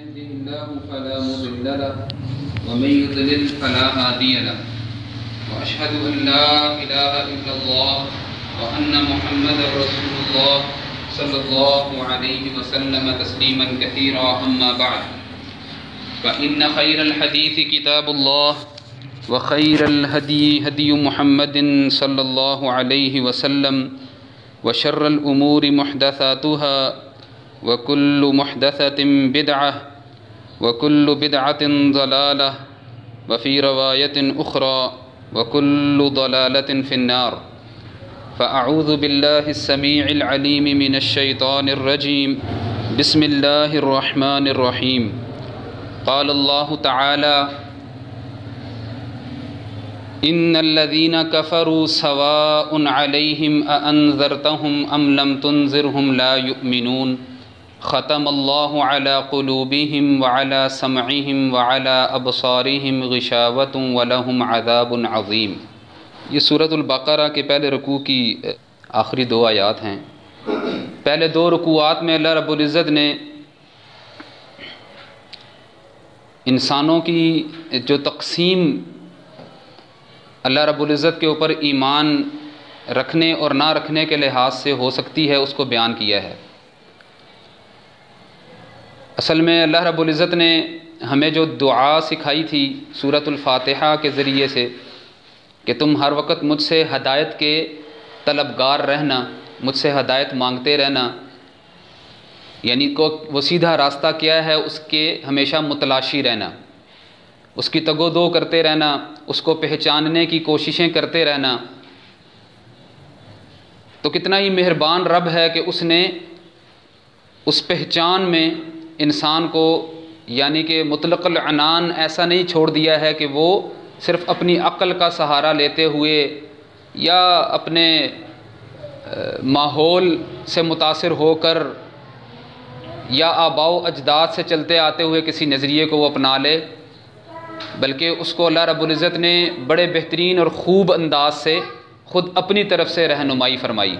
يهده الله فلا مضل له ومن يضلل فلا هادي له وأشهد أن لا إله إلا الله وأن محمدا رسول الله صلى الله عليه وسلم تسليما كثيرا أما بعد فإن خير الحديث كتاب الله وخير الهدي هدي محمد صلى الله عليه وسلم وشر الأمور محدثاتها وكل محدثة بدعة وكل بدعة ضلالة وفي رواية أخرى وكل ضلالة في النار فأعوذ بالله السميع العليم من الشيطان الرجيم بسم الله الرحمن الرحيم قال الله تعالى إن الذين كفروا سواء عليهم أأنذرتهم أم لم تنذرهم لا يؤمنون ختم الله على قلوبهم وعلى سمعهم وعلى أبصارهم غشاوة ولهم عذاب عظيم۔ یہ سورۃ البقرہ کے پہلے رکوع کی آخری دو آیات ہیں۔ پہلے دو رکوعات میں اللہ رب العزت نے انسانوں کی جو تقسیم اللہ رب العزت کے اوپر ایمان رکھنے اور نہ رکھنے کے لحاظ سے ہو سکتی ہے اس کو بیان کیا ہے۔ اصل میں اللہ رب العزت نے ہمیں جو دعا سکھائی تھی سورۃ الفاتحہ کے ذریعے سے کہ تم ہر وقت مجھ سے ہدایت کے طلبگار رہنا، مجھ سے ہدایت مانگتے رہنا، یعنی وہ سیدھا راستہ کیا ہے اس کے ہمیشہ متلاشی رہنا، اس کی تگ و دو کرتے رہنا، اس کو پہچاننے کی کوششیں کرتے رہنا۔ تو کتنا ہی مہربان رب ہے کہ اس نے اس پہچان میں انسان کو یعنی کہ مطلق العنان ایسا نہیں چھوڑ دیا ہے کہ وہ صرف اپنی عقل کا سہارا لیتے ہوئے یا اپنے ماحول سے متاثر ہو کر یا آباء و اجداد سے چلتے آتے ہوئے کسی نظریے کو وہ اپنا لے، بلکہ اس کو اللہ رب العزت نے بڑے بہترین اور خوب انداز سے خود اپنی طرف سے رہنمائی فرمائی۔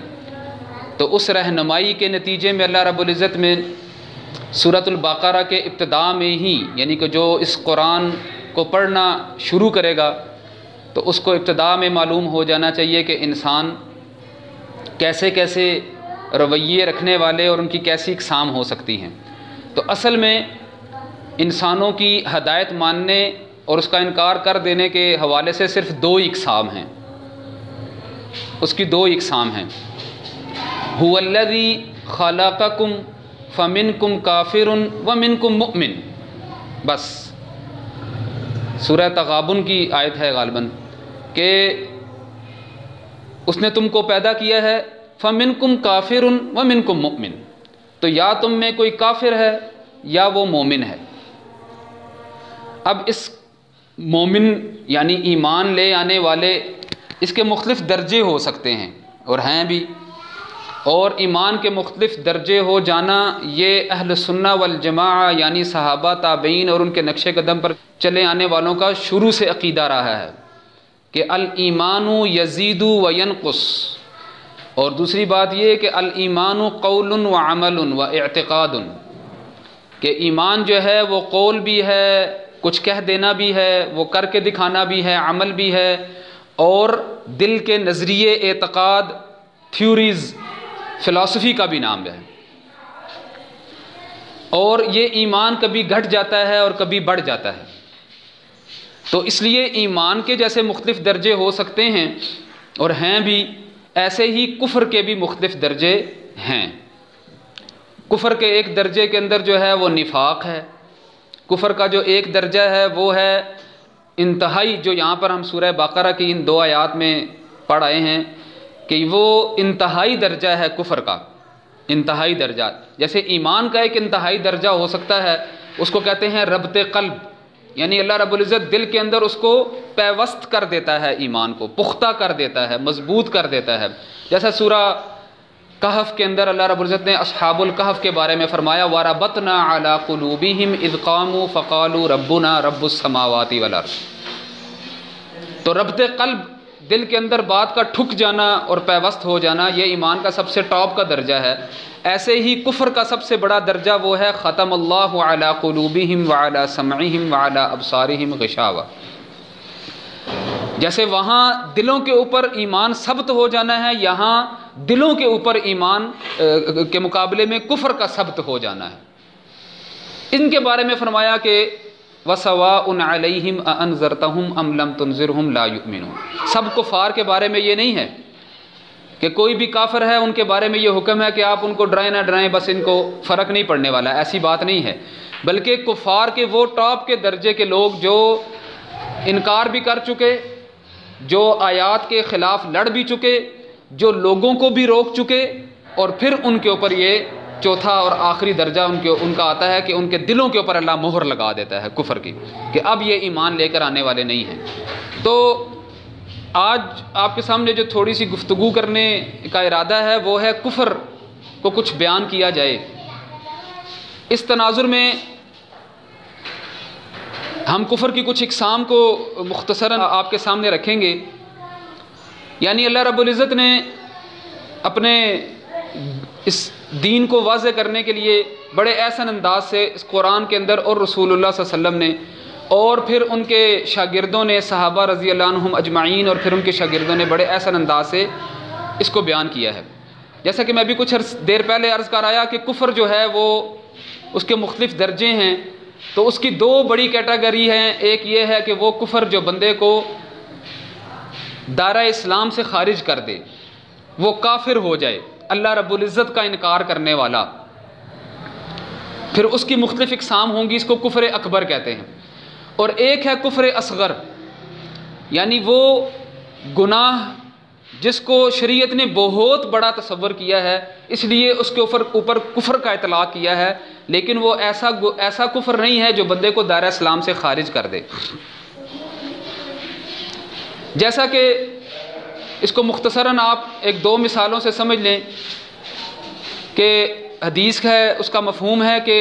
تو اس رہنمائی کے نتیجے میں اللہ رب العزت میں سورۃ البقرہ کے ابتداء میں ہی یعنی کہ جو اس قرآن کو پڑھنا شروع کرے گا تو اس کو ابتداء میں معلوم ہو جانا چاہیے کہ انسان کیسے کیسے رویے رکھنے والے اور ان کی کیسی اقسام ہو سکتی ہیں۔ تو اصل میں انسانوں کی ہدایت ماننے اور اس کا انکار کر دینے کے حوالے سے صرف دو اقسام ہیں، اس کی دو اقسام ہیں۔ هو الذی خلقکم فمنکم کافر ومنکم مؤمن، بس سورہ تغابن کی آیت ہے غالباً کہ اس نے تم کو پیدا کیا ہے فمنکم کافر ومنکم مؤمن، تو یا تم میں کوئی کافر ہے یا وہ مومن ہے۔ اب اس مومن یعنی ایمان لے آنے والے اس کے مختلف درجے ہو سکتے ہیں اور ہیں بھی، اور ایمان کے مختلف درجے ہو جانا یہ اہل سنہ والجماعہ یعنی صحابہ تابعین اور ان کے نقش قدم پر چلے آنے والوں کا شروع سے عقیدہ رہا ہے کہ الایمان یزید و ینقص، اور دوسری بات یہ کہ الایمان قول و عمل و اعتقاد، کہ ایمان جو ہے وہ قول بھی ہے، کچھ کہہ دینا بھی ہے، وہ کر کے دکھانا بھی ہے، عمل بھی ہے، اور دل کے نظریے، اعتقاد، تھیوریز، فلسفی کا بھی نام ہے۔ اور یہ ایمان کبھی گھٹ جاتا ہے اور کبھی بڑھ جاتا ہے۔ تو اس لیے ایمان کے جیسے مختلف درجے ہو سکتے ہیں اور ہیں بھی، ایسے ہی کفر کے بھی مختلف درجے ہیں۔ کفر کے ایک درجے کے اندر جو ہے وہ نفاق ہے۔ کفر کا جو ایک درجہ ہے وہ ہے انتہائی، جو یہاں پر ہم سورہ بقرہ کی ان دو آیات میں پڑھ آئے ہیں کہ وہ انتہائی درجہ ہے کفر کا، انتہائی درجہ۔ جیسے ایمان کا ایک انتہائی درجہ ہو سکتا ہے، اس کو کہتے ہیں ربط قلب، یعنی اللہ رب العزت دل کے اندر اس کو پیوست کر دیتا ہے، ایمان کو پختہ کر دیتا ہے، مضبوط کر دیتا ہے۔ جیسا سورہ کہف کے اندر اللہ رب العزت نے اصحاب الکہف کے بارے میں فرمایا وَرَبَطْنَا عَلَىٰ قُلُوبِهِمْ إِذْ قَامُوا فَقَالُوا رَبُّنَا رَبُّ السَّمَاوَاتِ وَالْأَرْضِ۔ تو ربط قلب دل کے اندر بات کا ٹھک جانا اور پیوست ہو جانا یہ ایمان کا سب سے ٹاپ کا درجہ ہے، ایسے ہی کفر کا سب سے بڑا درجہ وہ ہے ختم اللہ علی قلوبہم وعلی سمعہم وعلی ابصارہم غشاوہ۔ جیسے وہاں دلوں کے اوپر ایمان ثبت ہو جانا ہے، یہاں دلوں کے اوپر ایمان کے مقابلے میں کفر کا ثبت ہو جانا ہے۔ ان کے بارے میں فرمایا کہ وَسَوَاءٌ عَلَيْهِمْ أَأَنذَرْتَهُمْ أَمْ لَمْ تُنذِرْهُمْ لَا يُؤْمِنُونَ۔ سب کفار کے بارے میں یہ نہیں ہے کہ کوئی بھی کافر ہے ان کے بارے میں یہ حکم ہے کہ آپ ان کو ڈرائیں نہ ڈرائیں، بس ان کو فرق نہیں پڑنے والا، ایسی بات نہیں ہے، بلکہ کفار کے وہ ٹاپ کے درجے کے لوگ جو انکار بھی کر چکے، جو آیات کے خلاف لڑ بھی چکے، جو لوگوں کو بھی روک چکے، اور پھر ان کے اوپر یہ چوتھا اور آخری درجہ ان کا آتا ہے کہ ان کے دلوں کے اوپر اللہ مہر لگا دیتا ہے کفر کی، کہ اب یہ ایمان لے کر آنے والے نہیں ہیں۔ تو آج آپ کے سامنے جو تھوڑی سی گفتگو کرنے کا ارادہ ہے وہ ہے کفر کو کچھ بیان کیا جائے۔ اس تناظر میں ہم کفر کی کچھ اقسام کو مختصراً آپ کے سامنے رکھیں گے۔ یعنی اللہ رب العزت نے اپنے اس دین کو واضح کرنے کے لیے بڑے احسن انداز سے اس قرآن کے اندر اور رسول اللہ صلی اللہ علیہ وسلم نے اور پھر ان کے شاگردوں نے، صحابہ رضی اللہ عنہم اجمعین، اور پھر ان کے شاگردوں نے بڑے احسن انداز سے اس کو بیان کیا ہے۔ جیسا کہ میں بھی کچھ دیر پہلے عرض کر آیا کہ کفر جو ہے وہ اس کے مختلف درجے ہیں، تو اس کی دو بڑی کیٹیگری ہیں۔ ایک یہ ہے کہ وہ کفر جو بندے کو دائرہ اسلام سے خارج کر دے، وہ کافر ہو جائے، اللہ رب العزت کا انکار کرنے والا، پھر اس کی مختلف اقسام ہوں گی، اس کو کفر اکبر کہتے ہیں۔ اور ایک ہے کفر اصغر، یعنی وہ گناہ جس کو شریعت نے بہت بڑا تصور کیا ہے، اس لیے اس کے اوپر کفر کا اطلاق کیا ہے، لیکن وہ ایسا کفر نہیں ہے جو بندے کو دائرہ اسلام سے خارج کر دے۔ جیسا کہ اس کو مختصراً آپ ایک دو مثالوں سے سمجھ لیں کہ حدیث ہے، اس کا مفہوم ہے کہ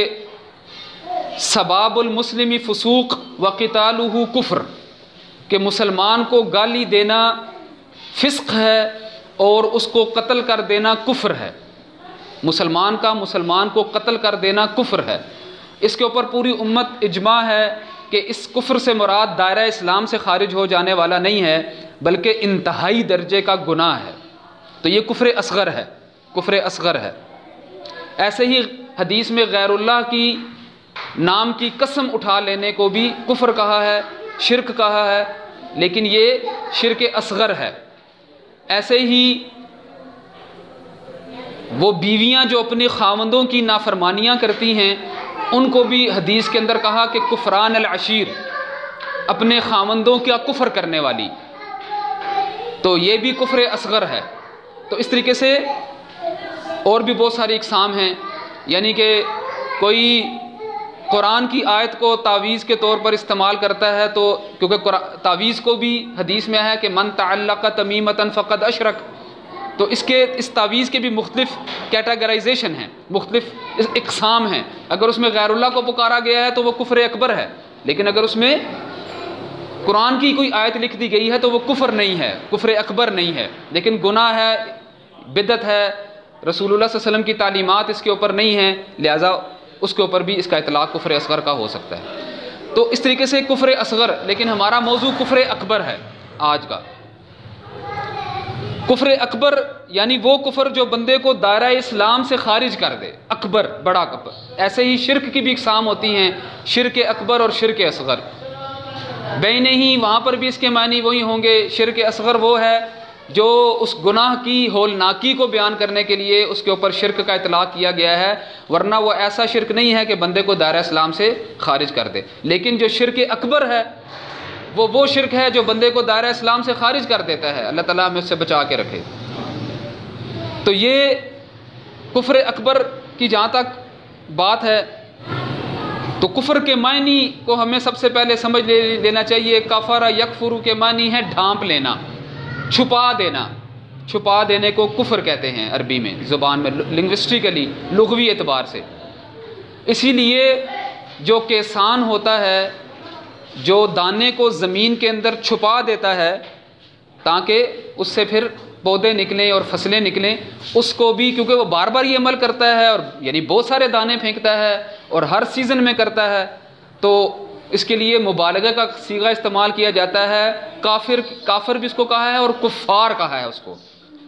سباب المسلم فسوق وقتالہ کفر، کہ مسلمان کو گالی دینا فسق ہے اور اس کو قتل کر دینا کفر ہے۔ مسلمان کو قتل کر دینا کفر ہے۔ اس کے اوپر پوری امت اجماع ہے کہ اس کفر سے مراد دائرہ اسلام سے خارج ہو جانے والا نہیں ہے، بلکہ انتہائی درجے کا گناہ ہے، تو یہ کفر اصغر ہے، کفر اصغر ہے۔ ایسے ہی حدیث میں غیر اللہ کی نام کی قسم اٹھا لینے کو بھی کفر کہا ہے، شرک کہا ہے، لیکن یہ شرک اصغر ہے۔ ایسے ہی وہ بیویاں جو اپنے خاوندوں کی نافرمانیاں کرتی ہیں، ان کو بھی حدیث کے اندر کہا کہ کفران العشیر، اپنے خاوندوں کا کفر کرنے والی، تو یہ بھی کفر اصغر ہے۔ تو اس طریقے سے اور بھی بہت ساری اقسام ہیں، یعنی کہ کوئی قرآن کی آیت کو تعویذ کے طور پر استعمال کرتا ہے، تو کیونکہ تعویذ کو بھی حدیث میں ہے کہ من تعلق تمیمۃ فقد اشرک، تو اس تعویذ کے بھی مختلف کیٹیگرائزیشن ہیں، مختلف اقسام ہیں۔ اگر اس میں غیر اللہ کو پکارا گیا ہے تو وہ کفر اکبر ہے، لیکن اگر اس میں قرآن کی کوئی آیت لکھ دی گئی ہے تو وہ کفر نہیں ہے، کفر اکبر نہیں ہے، لیکن گناہ ہے، بدعت ہے، رسول اللہ صلی اللہ علیہ وسلم کی تعلیمات اس کے اوپر نہیں ہیں، لہٰذا اس کے اوپر بھی اس کا اطلاق کفر اصغر کا ہو سکتا ہے۔ تو اس طریقے سے کفر اصغر، لیکن ہمارا موضوع کفر اکبر ہے آج کا۔ کفر اکبر یعنی وہ کفر جو بندے کو دائرہ اسلام سے خارج کر دے، اکبر، بڑا کفر۔ ایسے ہی شرک کی بھی اقسام ہوتی ہیں، شرک اکبر اور شرک اصغر، بین ہی وہاں پر بھی اس کے معنی وہی ہوں گے۔ شرک اصغر وہ ہے جو اس گناہ کی ہولناکی کو بیان کرنے کے لیے اس کے اوپر شرک کا اطلاق کیا گیا ہے، ورنہ وہ ایسا شرک نہیں ہے کہ بندے کو دائرہ اسلام سے خارج کر دے۔ لیکن جو شرک اکبر ہے وہ شرک ہے جو بندے کو دائرہ اسلام سے خارج کر دیتا ہے، اللہ تعالیٰ ہمیں اس سے بچا کے رکھے۔ تو یہ کفر اکبر کی جہاں تک بات ہے، تو کفر کے معنی کو ہمیں سب سے پہلے سمجھ لینا چاہیے۔ کفر یکفر کے معنی ہے ڈھانپ لینا، چھپا دینا، چھپا دینے کو کفر کہتے ہیں عربی میں، زبان میں، لنگوسٹیکلی، لغوی اعتبار سے۔ اسی لیے جو کسان ہوتا ہے، جو دانے کو زمین کے اندر چھپا دیتا ہے، تاکہ اس سے پھر پودے نکلیں اور فصلیں نکلیں، اس کو بھی کیونکہ وہ بار بار یہ عمل کرتا ہے اور یعنی بہت سارے دانے پھینکتا ہے اور ہر سیزن میں کرتا ہے، تو اس کے لیے مبالغہ کا صیغہ استعمال کیا جاتا ہے۔ کافر بھی اس کو کہا ہے اور کفار کہا ہے اس کو،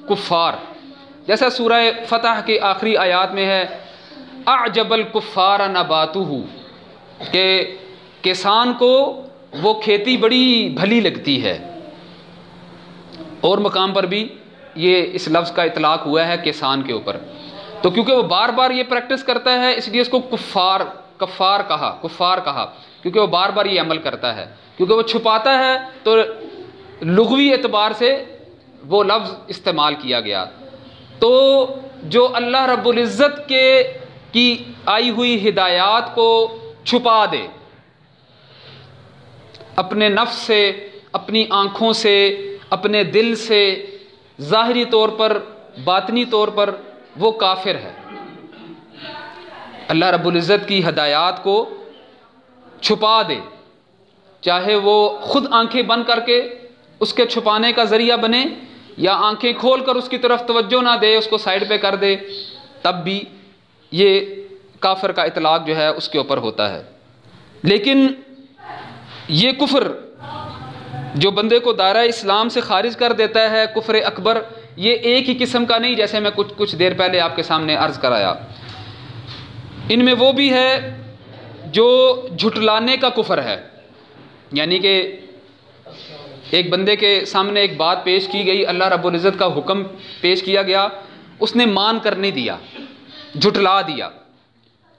کفار، جیسا سورہ فتح کے آخری آیات میں ہے اعجب الکفار نباتہ، کہ کسان کو وہ کھیتی بڑی بھلی لگتی ہے۔ اور مقام پر بھی یہ اس لفظ کا اطلاق ہوا ہے کسان کے اوپر، تو کیونکہ وہ بار بار یہ پریکٹس کرتا ہے اس لیے اس کو کفار کہا، کیونکہ وہ بار بار یہ عمل کرتا ہے، کیونکہ وہ چھپاتا ہے تو لغوی اعتبار سے وہ لفظ استعمال کیا گیا۔ تو جو اللہ رب العزت کی آئی ہوئی ہدایات کو چھپا دے اپنے نفس سے، اپنی آنکھوں سے، اپنے دل سے، ظاہری طور پر، باطنی طور پر، وہ کافر ہے۔ اللہ رب العزت کی ہدایات کو چھپا دے، چاہے وہ خود آنکھیں بند کر کے اس کے چھپانے کا ذریعہ بنے یا آنکھیں کھول کر اس کی طرف توجہ نہ دے، اس کو سائڈ پہ کر دے، تب بھی یہ کافر کا اطلاق جو ہے اس کے اوپر ہوتا ہے۔ لیکن یہ کفر جو بندے کو دائرہ اسلام سے خارج کر دیتا ہے، کفر اکبر، یہ ایک ہی قسم کا نہیں، جیسے میں کچھ دیر پہلے آپ کے سامنے عرض کرایا۔ ان میں وہ بھی ہے جو جھٹلانے کا کفر ہے، یعنی کہ ایک بندے کے سامنے ایک بات پیش کی گئی، اللہ رب العزت کا حکم پیش کیا گیا، اس نے مان کر نہیں دیا، جھٹلا دیا۔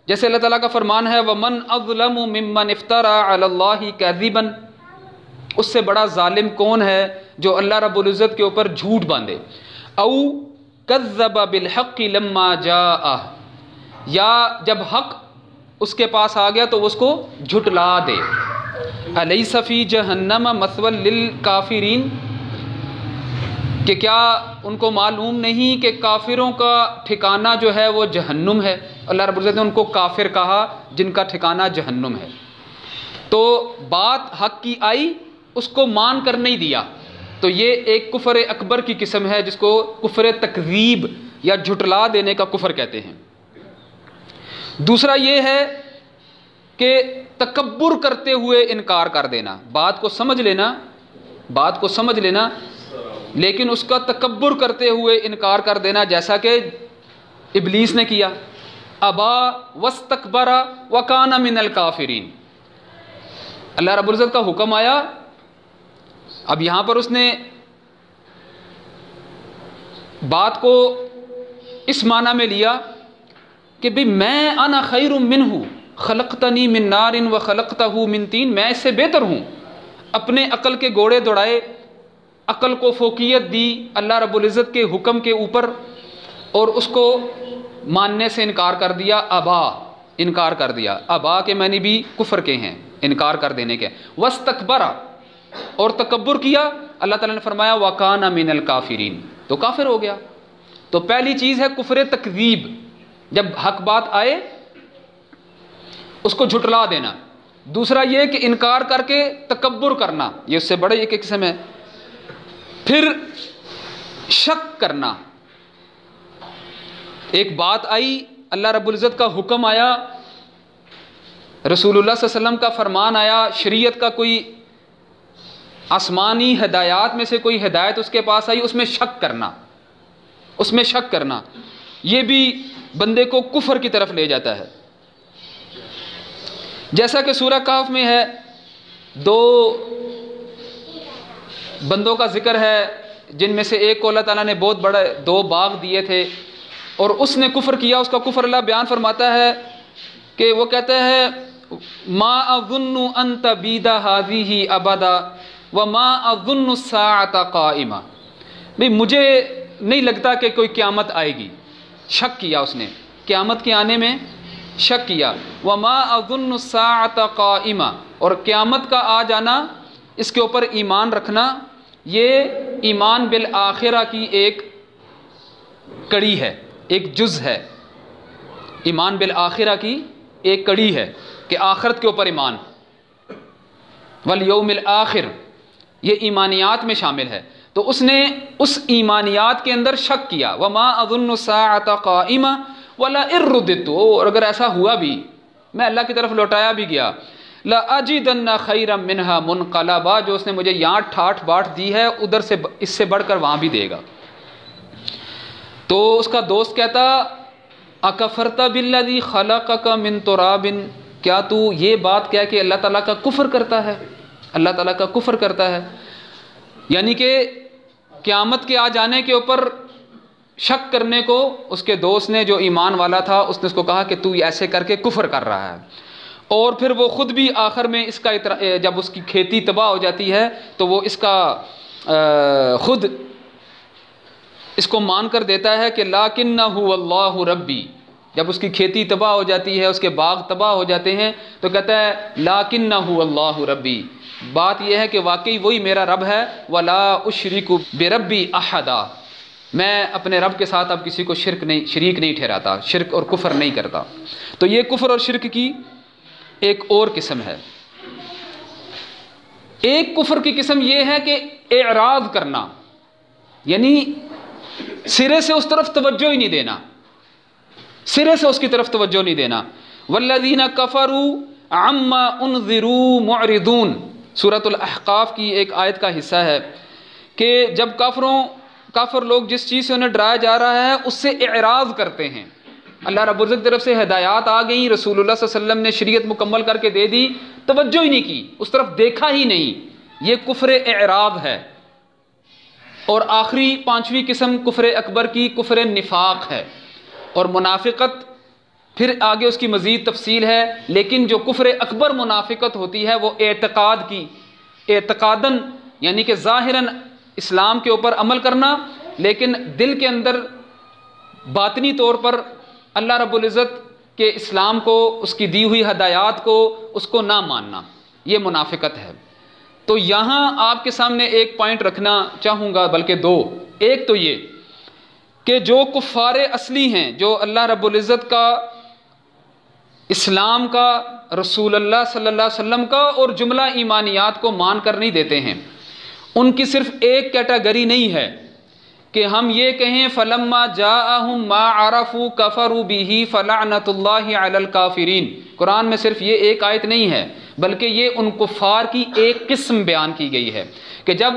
جیسے اللہ تعالیٰ کا فرمان ہے وَمَنْ أَظْلَمُ مِمَّنِ افْتَرَى عَلَى اللَّهِ كَذِبًا، اس سے بڑا ظالم کون ہے جو اللہ رب العزت کے اوپر جھوٹ باندھے، او کذب بالحق لما جاءہ، یا جب حق اس کے پاس آ گیا تو اس کو جھٹلا دے۔ الیس فی جہنم مثوی للکافرین، کہ کیا ان کو معلوم نہیں کہ کافروں کا ٹھکانہ جو ہے وہ جہنم ہے۔ اللہ رب العزت نے ان کو کافر کہا جن کا ٹھکانہ جہنم ہے۔ تو بات حق کی آئی، اس کو مان کر نہیں دیا، تو یہ ایک کفر اکبر کی قسم ہے جس کو کفر تکذیب یا جھٹلا دینے کا کفر کہتے ہیں۔ دوسرا یہ ہے کہ تکبر کرتے ہوئے انکار کر دینا، بات کو سمجھ لینا لیکن اس کا تکبر کرتے ہوئے انکار کر دینا، جیسا کہ ابلیس نے کیا، ابا واستکبر وکان من الکافرین۔ اللہ رب العزت کا حکم آیا، اب یہاں پر اس نے بات کو اس معنی میں لیا کہ بھی میں انا خیر منہ خلقتنی من نار وخلقتہ من طین، میں اس سے بہتر ہوں۔ اپنے عقل کے گھوڑے دوڑائے، عقل کو فوقیت دی اللہ رب العزت کے حکم کے اوپر، اور اس کو ماننے سے انکار کر دیا، انکار کر دیا۔ ابا کے معنی بھی کفر کے ہیں، انکار کر دینے کے۔ واستکبر، اور تکبر کیا، اللہ تعالیٰ نے فرمایا وَكَانَ مِنَ الْكَافِرِينَ، تو کافر ہو گیا۔ تو پہلی چیز ہے کفر تکذیب، جب حق بات آئے اس کو جھٹلا دینا۔ دوسرا یہ کہ انکار کر کے تکبر کرنا، یہ اس سے بڑے ایک قسم ہے۔ پھر شک کرنا، ایک بات آئی، اللہ رب العزت کا حکم آیا، رسول اللہ صلی اللہ علیہ وسلم کا فرمان آیا، شریعت کا کوئی آسمانی ہدایات میں سے کوئی ہدایت اس کے پاس آئی، اس میں شک کرنا، یہ بھی بندے کو کفر کی طرف لے جاتا ہے۔ جیسا کہ سورہ کہف میں ہے، دو بندوں کا ذکر ہے جن میں سے ایک کو اللہ تعالیٰ نے بہت بڑے 2 باغ دیے تھے، اور اس نے کفر کیا۔ اس کا کفر اللہ بیان فرماتا ہے کہ وہ کہتا ہے ما اظن ان تبید هذه ابدا وما اظن الساعة قائمہ، بھئی مجھے نہیں لگتا کہ کوئی قیامت آئے گی، شک کیا اس نے، قیامت کے آنے میں شک کیا۔ وما اظن الساعة قائمہ، اور قیامت کا آ جانا، اس کے اوپر ایمان رکھنا، یہ ایمان بالآخرہ کی ایک کڑی ہے، ایک جز ہے، ایمان بالآخرہ کی ایک کڑی ہے کہ آخرت کے اوپر ایمان، والیوم الآخر، یہ ایمانیات میں شامل ہے۔ تو اس نے اس ایمانیات کے اندر شک کیا، وما اظن الساعۃ قائمہ ولئن رددت، اور اگر ایسا ہوا بھی میں اللہ کی طرف لوٹایا بھی گیا، لأجدن خیرا منہا منقلبا، جو اس نے مجھے یہاں ٹھاٹھ باٹھ دی ہے ادھر سے اس سے بڑھ کر وہاں بھی دے گا۔ تو اس کا دوست کہتا اکفرت بالذی خلقک من تراب، کیا تو یہ بات کیا کہ اللہ تعالیٰ کا کفر کرتا ہے، اللہ تعالیٰ کا کفر کرتا ہے، یعنی کہ قیامت کے آ جانے کے اوپر شک کرنے کو اس کے دوست نے جو ایمان والا تھا اس نے اس کو کہا کہ تو ایسے کر کے کفر کر رہا ہے، اور پھر وہ خود بھی آخر میں اس کا جب اس کی کھیتی تباہ ہو جاتی ہے تو وہ اس کا خود اس کو مان کر دیتا ہے کہ لیکنہ اللہ ربی، جب اس کی کھیتی تباہ ہو جاتی ہے، اس کے باغ تباہ ہو جاتے ہیں تو کہتا ہے لیکنہ اللہ ربی، بات یہ ہے کہ واقعی وہی میرا رب ہے، ولا اشرک بربی احدا، میں اپنے رب کے ساتھ اب کسی کو شریک نہیں ٹھہراتا، شرک اور کفر نہیں کرتا۔ تو یہ کفر اور شرک کی ایک اور قسم ہے۔ ایک کفر کی قسم یہ ہے کہ اعراض کرنا، یعنی سرے سے اس طرف توجہ ہی نہیں دینا، سرے سے اس کی طرف توجہ نہیں دینا۔ والذین کفروا عما انذروا معرضون، سورۃ الاحقاف کی ایک آیت کا حصہ ہے کہ جب کافر لوگ جس چیز سے انہیں ڈرایا جا رہا ہے اس سے اعراض کرتے ہیں، اللہ رب العزت کی طرف سے ہدایات آ گئیں، رسول اللہ صلی اللہ علیہ وسلم نے شریعت مکمل کر کے دے دی، توجہ ہی نہیں کی، اس طرف دیکھا ہی نہیں، یہ کفر اعراض ہے۔ اور آخری پانچویں قسم کفر اکبر کی کفر نفاق ہے، اور منافقت پھر آگے اس کی مزید تفصیل ہے، لیکن جو کفر اکبر منافقت ہوتی ہے وہ اعتقاد کی، اعتقاداً یعنی کہ ظاہراً اسلام کے اوپر عمل کرنا، لیکن دل کے اندر باطنی طور پر اللہ رب العزت کے اسلام کو، اس کی دی ہوئی ہدایات کو، اس کو نہ ماننا، یہ منافقت ہے۔ تو یہاں آپ کے سامنے ایک پوائنٹ رکھنا چاہوں گا، بلکہ دو۔ ایک تو یہ کہ جو کفار اصلی ہیں، جو اللہ رب العزت کا، اسلام کا، رسول اللہ صلی اللہ علیہ وسلم کا اور جملہ ایمانیات کو مان کر نہیں دیتے ہیں، ان کی صرف ایک کیٹیگری نہیں ہے کہ ہم یہ کہیں فلما جاءہم ما عرفوا کفروا بہ فلعنۃ اللہ علی الکافرین، قرآن میں صرف یہ ایک آیت نہیں ہے، بلکہ یہ ان کفار کی ایک قسم بیان کی گئی ہے کہ جب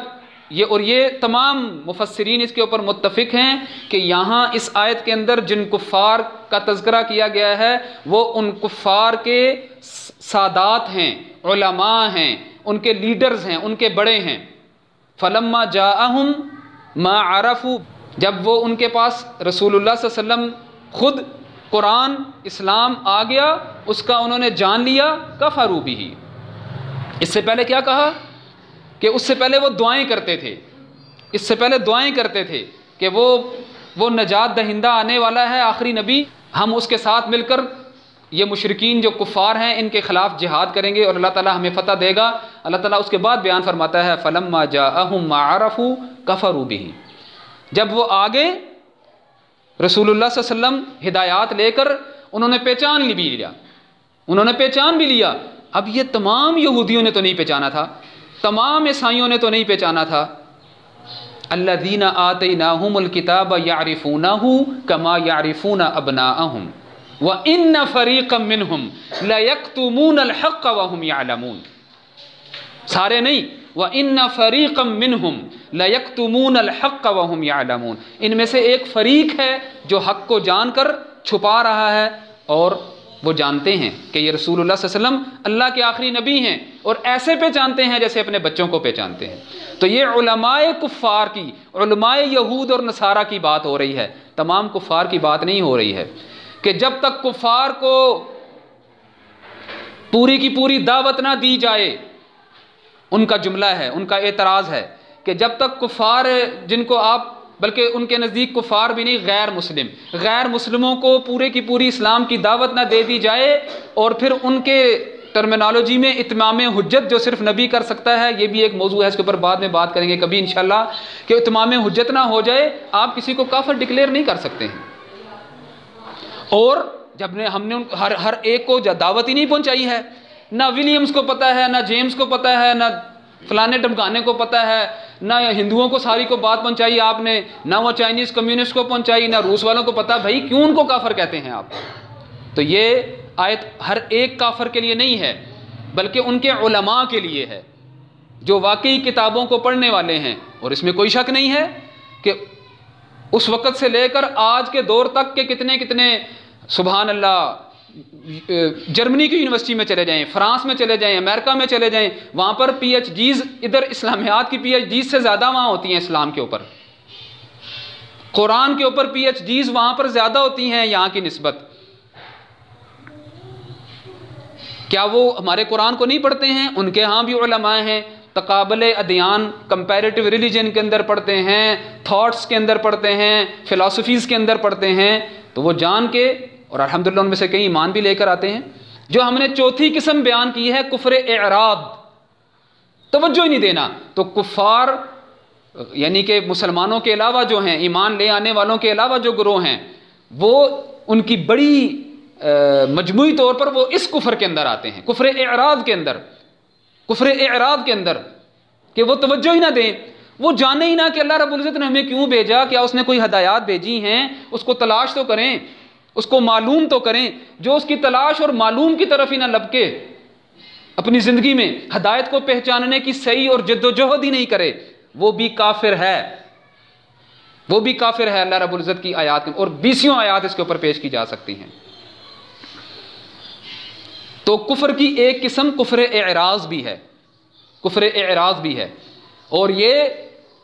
یہ تمام مفسرین اس کے اوپر متفق ہیں کہ یہاں اس آیت کے اندر جن کفار کا تذکرہ کیا گیا ہے وہ ان کفار کے سادات ہیں، علماء ہیں، ان کے لیڈرز ہیں، ان کے بڑے ہیں۔ فلما جاءہم ما عرفوا، جب وہ ان کے پاس رسول اللہ صلی اللہ علیہ وسلم خود قرآن اسلام آ گیا، اس کا انہوں نے جان لیا، کفروا بہ۔ اس سے پہلے کیا کہا کہ اس سے پہلے وہ دعائیں کرتے تھے، اس سے پہلے دعائیں کرتے تھے کہ وہ نجات دہندہ آنے والا ہے، آخری نبی، ہم اس کے ساتھ مل کر یہ مشرکین جو کفار ہیں ان کے خلاف جہاد کریں گے اور اللہ تعالیٰ ہمیں فتح دے گا۔ اللہ تعالیٰ اس کے بعد بیان فرماتا ہے فلما جاءہم ما عرفوا کفروا بہ، جب وہ آگے رسول اللہ صلی اللہ علیہ وسلم ہدایات لے کر انہوں نے پہچان بھی لیا۔ اب یہ تمام یہودیوں نے تو نہیں پہچانا تھا، تمام عیسائیوں نے تو نہیں پہچانا تھا۔ الذین آتیناہم الکتاب یعرفونہ کما یعرفون ابناءہم وَإِنَّ فَرِيقًا مِّنْهُمْ لَيَكْتُمُونَ الْحَقَّ وَهُمْ يَعْلَمُونَ، سارے نہیں، وَإِنَّ فَرِيقًا مِّنْهُمْ لَيَكْتُمُونَ الْحَقَّ وَهُمْ يَعْلَمُونَ، ان میں سے ایک فریق ہے جو حق کو جان کر چھپا رہا ہے، اور وہ جانتے ہیں کہ یہ رسول اللہ صلی اللہ علیہ وسلم اللہ کے آخری نبی ہیں، اور ایسے پہچانتے ہیں جیسے اپنے بچوں کو پہچانتے ہیں۔ تو یہ علماء کفار کی، علماء یہود اور نصارہ کی بات ہو رہی ہے، تمام کفار کی بات نہیں ہو رہی ہے کہ جب تک کفار کو پوری کی پوری دعوت نہ دی جائے، ان کا جملہ ہے، ان کا اعتراض ہے کہ جب تک کفار جن کو آپ، بلکہ ان کے نزدیک کفار بھی نہیں، غیر مسلموں کو پورے کی پوری اسلام کی دعوت نہ دے دی جائے، اور پھر ان کے ٹرمینالوجی میں اتمام حجت جو صرف نبی کر سکتا ہے، یہ بھی ایک موضوع ہے، اس کے اوپر بعد میں بات کریں گے کبھی انشاءاللہ، کہ اتمام حجت نہ ہو جائے، آپ کسی کو کافر ڈکلیئر نہیں کر سکتے ہیں۔ اور جب ہم نے ہر ایک کو دعوت ہی نہیں پہنچائی ہے، نہ ولیمز کو پتہ ہے، نہ جیمز کو پتہ ہے، نہ فلانے ڈمکانے کو پتہ ہے، نہ ہندوؤں کو ساری کو بات پہنچائی آپ نے، نہ وہ چائنیز کمیونسٹ کو پہنچائی، نہ روس والوں کو پتہ، بھائی کیوں ان کو کافر کہتے ہیں آپ؟ تو یہ آیت ہر ایک کافر کے لیے نہیں ہے، بلکہ ان کے علماء کے لیے ہے جو واقعی کتابوں کو پڑھنے والے ہیں۔ اور اس میں کوئی شک نہیں ہے کہ اس وقت سے لے کر آج کے دور تک کے کتنے سبحان اللہ، جرمنی کی یونیورسٹی میں چلے جائیں، فرانس میں چلے جائیں، امریکہ میں چلے جائیں، وہاں پر پی ایچ ڈیز، ادھر اسلامیات کی پی ایچ ڈیز سے زیادہ وہاں ہوتی ہیں اسلام کے اوپر، قرآن کے اوپر پی ایچ ڈیز وہاں پر زیادہ ہوتی ہیں یہاں کی نسبت۔ کیا وہ ہمارے قرآن کو نہیں پڑھتے ہیں؟ ان کے ہاں بھی علماء ہیں، تقابل ادیان کمپیریٹیو ریلیجن کے اندر پڑھتے ہیں، تھاٹس کے اندر پڑھتے ہیں، فلاسفیز کے اندر پڑھتے ہیں، تو وہ جان کے، اور الحمدللہ ان میں سے کئی ایمان بھی لے کر آتے ہیں۔ جو ہم نے چوتھی قسم بیان کی ہے کفر اعراض، توجہ ہی نہیں دینا، تو کفار یعنی کہ مسلمانوں کے علاوہ جو ہیں، ایمان لے آنے والوں کے علاوہ جو گروہ ہیں، وہ ان کی بڑی مجموعی طور پر وہ اس کفر کے اندر آتے ہیں، کفر اعراض کے اندر، کفر اعراض کے اندر، کہ وہ توجہ ہی نہ دیں، وہ جانے ہی نہ کہ اللہ رب العزت نے ہمیں کیوں بھیجا، کیا اس نے کوئی ہدایات بھیجی ہیں، اس کو تلاش تو کریں، اس کو معلوم تو کریں۔ جو اس کی تلاش اور معلوم کی طرف ہی نہ لپکے اپنی زندگی میں، ہدایت کو پہچاننے کی صحیح اور جد و جہد ہی نہیں کرے، وہ بھی کافر ہے، وہ بھی کافر ہے۔ اللہ رب العزت کی آیات اور 20 آیات اس کے اوپر پیش کی جا سکتی ہیں۔ تو کفر کی ایک قسم کفر اعراض بھی ہے، کفر اعراض بھی ہے، اور یہ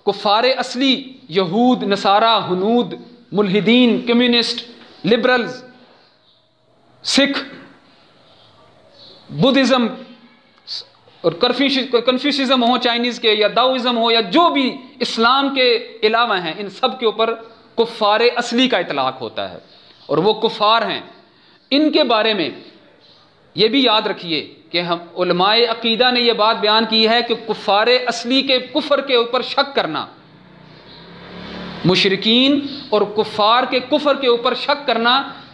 کفار اصلی یہود، نصارہ، ہنود، ملحدین، کمیونسٹ، لبرلز، سکھ، بدھزم اور کنفیوشزم ہو چائنیز کے، یا داؤزم ہو، یا جو بھی اسلام کے علاوہ ہیں، ان سب کے اوپر کفار اصلی کا اطلاق ہوتا ہے، اور وہ کفار ہیں۔ ان کے بارے میں یہ بھی یاد رکھیے کہ ہم علماء عقیدہ نے یہ بات بیان کی ہے کہ کفار اصلی کے کفر کے اوپر شک کرنا، مشرکین اور کفار کے کفر کے اوپر شک کرنا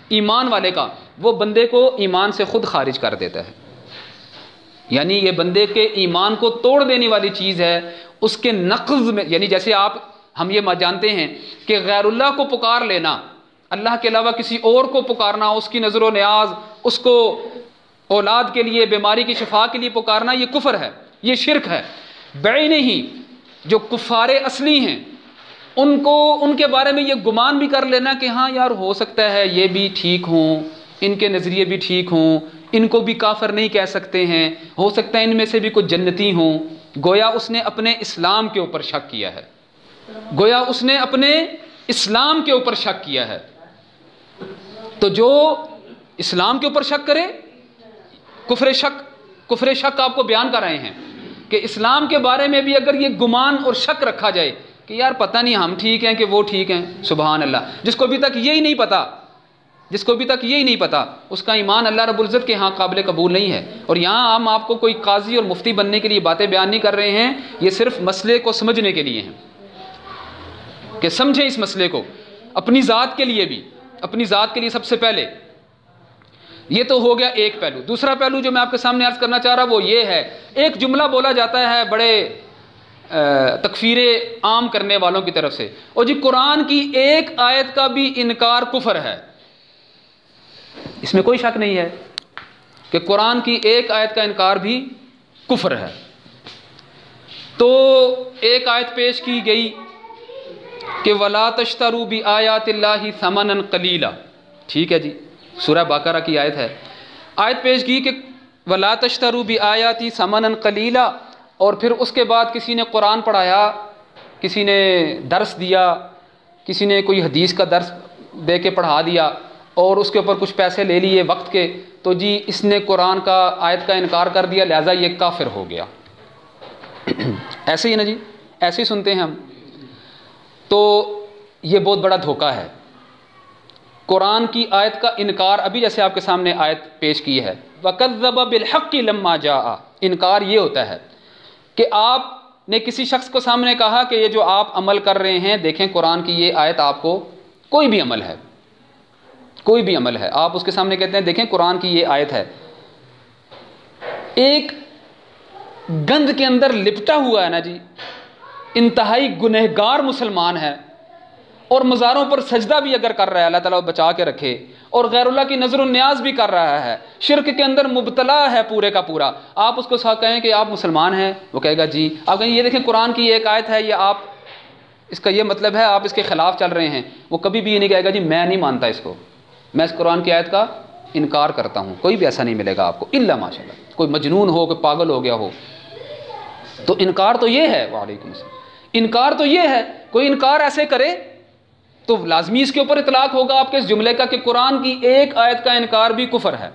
ایمان والے کا، وہ بندے کو ایمان سے خود خارج کر دیتا ہے، یعنی یہ بندے کے ایمان کو توڑ دینے والی چیز ہے۔ اس کے نقض میں، یعنی جیسے ہم یہ جانتے ہیں کہ غیر اللہ کو پکار لینا، اللہ کے علاوہ کسی اور کو پکارنا، اس کی نظر و نیاز، اس کو اولاد کے لیے، بیماری کی شفا کے لیے پکارنا، یہ کفر ہے، یہ شرک ہے۔ بعینہ ہی جو کفار اصلی ہیں، ان کے بارے میں یہ گمان بھی کر لینا کہ ہاں یار ہو سکتا ہے یہ بھی ٹھیک ہوں، ان کے نظریے بھی ٹھیک ہوں، ان کو بھی کافر نہیں کہہ سکتے ہیں، ہو سکتا ہے ان میں سے بھی کچھ جنتی ہوں، گویا اس نے اپنے اسلام کے اوپر شک کیا ہے، گویا اس نے اپنے اسلام کے اوپر شک کیا ہے۔ تو جو اسلام کے اوپر شک کرے، کفر شک آپ کو بیان کر رہے ہیں کہ اسلام کے بارے میں بھی اگر یہ گمان اور شک رکھا جائے کہ یار پتہ نہیں ہم ٹھیک ہیں کہ وہ ٹھیک ہیں، سبحان اللہ، جس کو ابھی تک یہی نہیں پتا، اس کا ایمان اللہ رب العزت کے ہاں قابل قبول نہیں ہے۔ اور یہاں ہم آپ کو کوئی قاضی اور مفتی بننے کے لیے باتیں بیان نہیں کر رہے ہیں، یہ صرف مسئلے کو سمجھنے کے لیے ہیں کہ سمجھیں اس مسئلے کو اپنی ذات کے لیے بھی، اپنی ذات کے لیے سب سے پہلے۔ یہ تو ہو گیا ایک پہلو۔ دوسرا پہلو جو میں آپ کے سامنے عرض کرنا چاہ رہا وہ یہ ہے، ایک جملہ بولا جاتا ہے بڑے تکفیر عام کرنے والوں کی طرف سے، اور جی قرآن کی ایک آیت کا بھی انکار کفر ہے۔ اس میں کوئی شک نہیں ہے کہ قرآن کی ایک آیت کا انکار بھی کفر ہے۔ تو ایک آیت پیش کی گئی کہ وَلَا تَشْتَرُوا بِآيَاتِ اللَّهِ ثَمَنًا قَلِيلًا، ٹھیک ہے جی، سورہ بقرہ کی آیت ہے۔ آیت پیش کی کہ وَلَا تَشْتَرُوا بِآيَاتِ ثَمَنًا قَلِيلًا، اور پھر اس کے بعد کسی نے قرآن پڑھایا، کسی نے درس دیا، کسی نے کوئی حدیث کا درس دے کے پڑھا دیا اور اس کے اوپر کچھ پیسے لے لیے وقت کے، تو جی اس نے قرآن کا آیت کا انکار کر دیا، لہذا یہ کافر ہو گیا۔ ایسے ہی نا جی، ایسے ہی سنتے ہیں ہم۔ تو یہ بہت بڑا دھوکہ ہے۔ قرآن کی آیت کا انکار، ابھی جیسے آپ کے سامنے آیت پیش کی ہے، وَكَذَّبَ بِالْحَقِّ لَمَّا جَاءَ، انکار یہ ہوتا ہے کہ آپ نے کسی شخص کو سامنے کہا کہ یہ جو آپ عمل کر رہے ہیں، دیکھیں قرآن کی یہ آیت آپ کو کوئی بھی عمل ہے، کوئی بھی عمل ہے، آپ اس کے سامنے کہتے ہیں دیکھیں قرآن کی یہ آیت ہے، ایک گند کے اندر لپٹا ہوا ہے نا جی، انتہائی گنہگار مسلمان ہے، اور مزاروں پر سجدہ بھی اگر کر رہا ہے، اللہ تعالیٰ بچا کے رکھے، اور غیر اللہ کی نظر و نیاز بھی کر رہا ہے، شرک کے اندر مبتلا ہے پورے کا پورا، آپ اس کو کہیں کہ آپ مسلمان ہیں، وہ کہے گا جی۔ آپ کہیں یہ دیکھیں قرآن کی ایک آیت ہے، یہ آپ اس کا یہ مطلب ہے آپ اس کے خلاف چل رہے ہیں، وہ کبھی بھی یہ نہیں کہے گا جی میں نہیں مانتا اس کو، میں اس قرآن کی آیت کا انکار کرتا ہوں۔ کوئی بھی ایسا نہیں ملے گا آپ کو، الا ماشاء اللہ کوئی مجنون ہو، کوئی پاگل ہو گیا ہو۔ تو انکار تو یہ ہے، وعلیکم السلام، انکار تو یہ ہے، کوئی انکار ایسے کرے تو لازمی اس کے اوپر اطلاق ہوگا آپ کے اس جملے کا کہ قرآن کی ایک آیت کا انکار بھی کفر ہے۔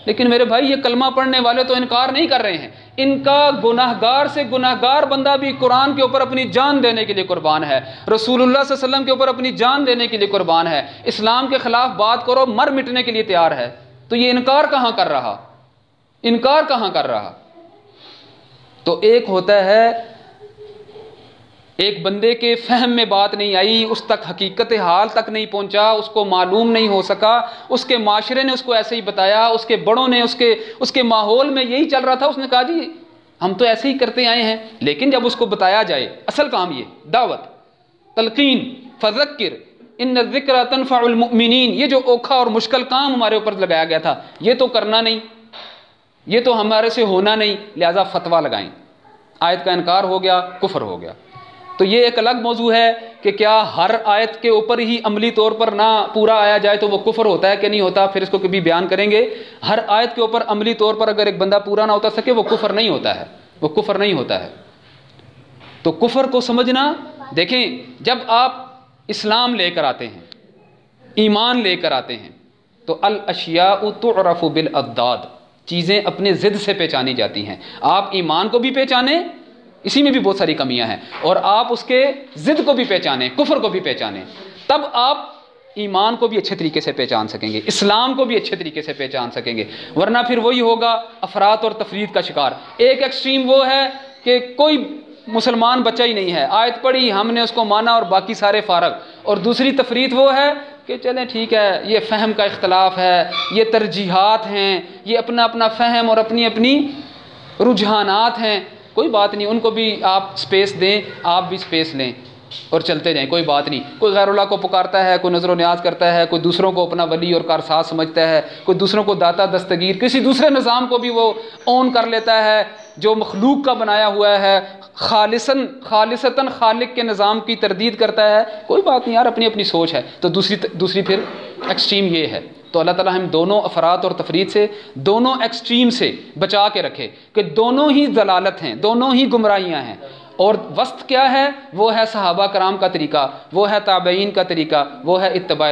لیکن میرے بھائی یہ کلمہ پڑھنے والے تو انکار نہیں کر رہے ہیں، ان کا گناہگار سے گناہگار بندہ بھی قرآن کے اوپر اپنی جان دینے کے لیے قربان ہے، رسول اللہ صلی اللہ علیہ وسلم کے اوپر اپنی جان دینے کے لیے قربان ہے، اسلام کے خلاف بات کرو مر مٹنے کے لیے تیار ہے۔ تو یہ انکار کہاں کر رہا، انکار کہاں کر رہا؟ تو ایک ہوتا ہے ایک بندے کے فہم میں بات نہیں آئی، اس تک حقیقت حال تک نہیں پہنچا، اس کو معلوم نہیں ہو سکا، اس کے معاشرے نے اس کو ایسے ہی بتایا، اس کے بڑوں نے اس کے ماحول میں یہی چل رہا تھا، اس نے کہا جی ہم تو ایسے ہی کرتے آئے ہیں۔ لیکن جب اس کو بتایا جائے اصل کام یہ دعوت، تلقین، فذکر ان الذکر تنفع المؤمنین، یہ جو اوکھا اور مشکل کام ہمارے اوپر لگایا گیا تھا یہ تو کرنا نہیں، یہ تو ہمارے سے ہونا نہیں، لہذا فتویٰ لگائیں، آیت کا انکار ہو گیا، کفر ہو گیا۔ تو یہ ایک الگ موضوع ہے کہ کیا ہر آیت کے اوپر ہی عملی طور پر نہ پورا آیا جائے تو وہ کفر ہوتا ہے کہ نہیں ہوتا، پھر اس کو کبھی بیان کریں گے۔ ہر آیت کے اوپر عملی طور پر اگر ایک بندہ پورا نہ اتر سکے وہ کفر نہیں ہوتا ہے، وہ کفر نہیں ہوتا ہے۔ تو کفر کو سمجھنا، دیکھیں جب آپ اسلام لے کر آتے ہیں، ایمان لے کر آتے ہیں، تو الاشیاء تعرف بالاضداد، چیزیں اپنے ضد سے پہچانی جاتی ہیں۔ آپ ایمان کو بھی پہچانیں، اسی میں بھی بہت ساری کمیاں ہیں، اور آپ اس کے ضد کو بھی پہچانیں، کفر کو بھی پہچانیں، تب آپ ایمان کو بھی اچھے طریقے سے پہچان سکیں گے، اسلام کو بھی اچھے طریقے سے پہچان سکیں گے، ورنہ پھر وہی ہوگا افراط اور تفرید کا شکار۔ ایک ایکسٹریم وہ ہے کہ کوئی مسلمان بچہ ہی نہیں ہے، آیت پڑھی ہم نے اس کو مانا اور باقی سارے فارغ، اور دوسری تفرید وہ ہے کہ چلیں ٹھیک ہے یہ فہم کا اختلاف ہے، یہ ترجیحات ہیں، یہ اپنا اپنا فہم اور اپنی اپنی رجحانات ہیں، کوئی بات نہیں، ان کو بھی آپ سپیس دیں، آپ بھی سپیس لیں اور چلتے جائیں، کوئی بات نہیں۔ کوئی غیر اللہ کو پکارتا ہے، کوئی نظر و نیاز کرتا ہے، کوئی دوسروں کو اپنا ولی اور کارساز سمجھتا ہے، کوئی دوسروں کو داتا دستگیر، کسی دوسرے نظام کو بھی وہ اون کر لیتا ہے جو مخلوق کا بنایا ہوا ہے، خالصتاً خالق کے نظام کی تردید کرتا ہے، کوئی بات نہیں یار، اپنی اپنی سوچ ہے۔ تو دوسری پھر ایکسٹریم یہ ہے۔ تو اللہ تعالیٰ ہم دونوں افراط اور تفرید سے، دونوں ایکسٹریم سے بچا کے رکھے کہ دونوں ہی ضلالت ہیں، دونوں ہی گمراہیاں ہیں، اور وسط کیا ہے؟ وہ ہے صحابہ کرام کا طریقہ، وہ ہے تابعین کا طریقہ، وہ ہے اتباع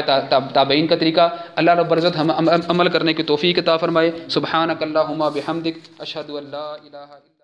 تابعین کا طریقہ۔ اللہ رب العزت ہم عمل کرنے کی توفیق عطا فرمائے۔ سبحانک اللہم بحمدک، اشہد ان لا الہ الا